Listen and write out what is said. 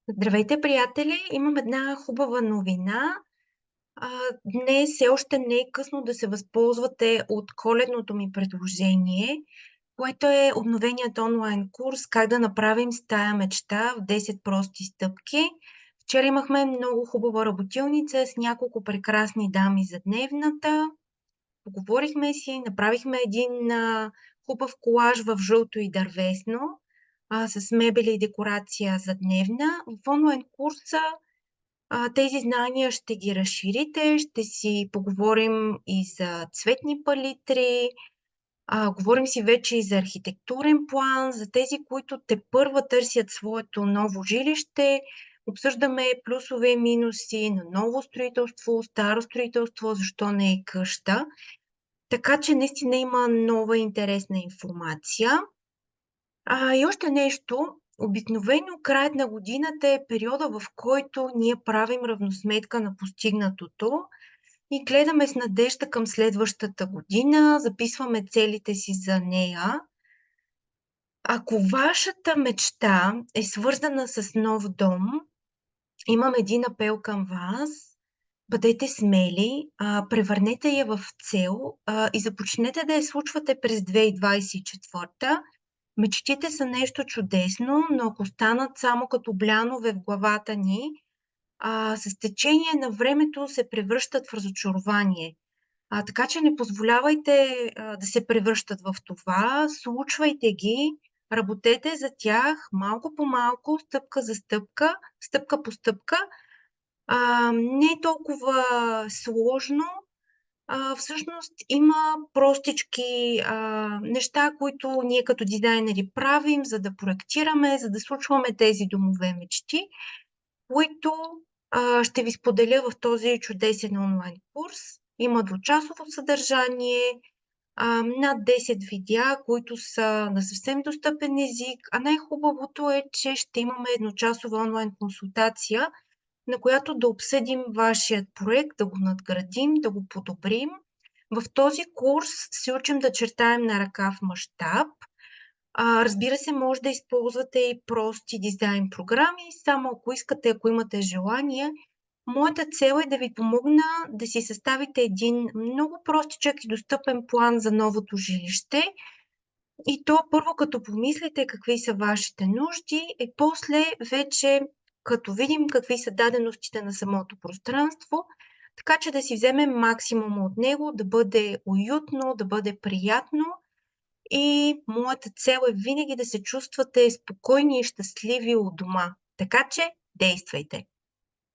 Здравейте, приятели! Имам една хубава новина. Днес все още не е късно да се възползвате от коледното ми предложение, което е обновеният онлайн курс "Как да направим стая мечта в 10 прости стъпки". Вчера имахме много хубава работилница с няколко прекрасни дами за дневната. Поговорихме си, направихме един хубав колаж в жълто и дървесно, с мебели и декорация за дневна. В онлайн курса тези знания ще ги разширите, ще си поговорим и за цветни палитри, говорим си вече и за архитектурен план, за тези, които тепърва търсят своето ново жилище. Обсъждаме плюсове и минуси на ново строителство, старо строителство, защо не е къща. Така че наистина има нова интересна информация. И още нещо. Обикновено краят на годината е периода, в който ние правим равносметка на постигнатото и гледаме с надежда към следващата година, записваме целите си за нея. Ако вашата мечта е свързана с нов дом, имам един апел към вас. Бъдете смели, превърнете я в цел, и започнете да я случвате през 2024. Мечтите са нещо чудесно, но ако останат само като блянове в главата ни, с течение на времето се превръщат в разочарование. Така че не позволявайте да се превръщат в това, случвайте ги, работете за тях малко по малко, стъпка за стъпка, стъпка по стъпка. Не е толкова сложно. Всъщност има простички неща, които ние като дизайнери правим, за да проектираме, за да случваме тези домове мечти, които ще ви споделя в този чудесен онлайн курс. Има двучасово съдържание, над 10 видеа, които са на съвсем достъпен език, а най-хубавото е, че ще имаме едночасова онлайн консултация, на която да обсъдим вашият проект, да го надградим, да го подобрим. В този курс се учим да чертаем на ръка в мащаб. Разбира се, може да използвате и прости дизайн програми, само ако искате, ако имате желание. Моята цел е да ви помогна да си съставите един много простичък и достъпен план за новото жилище. И то първо като помислите какви са вашите нужди и после вече като видим какви са даденостите на самото пространство, така че да си вземем максимума от него, да бъде уютно, да бъде приятно и моята цел е винаги да се чувствате спокойни и щастливи у дома. Така че действайте!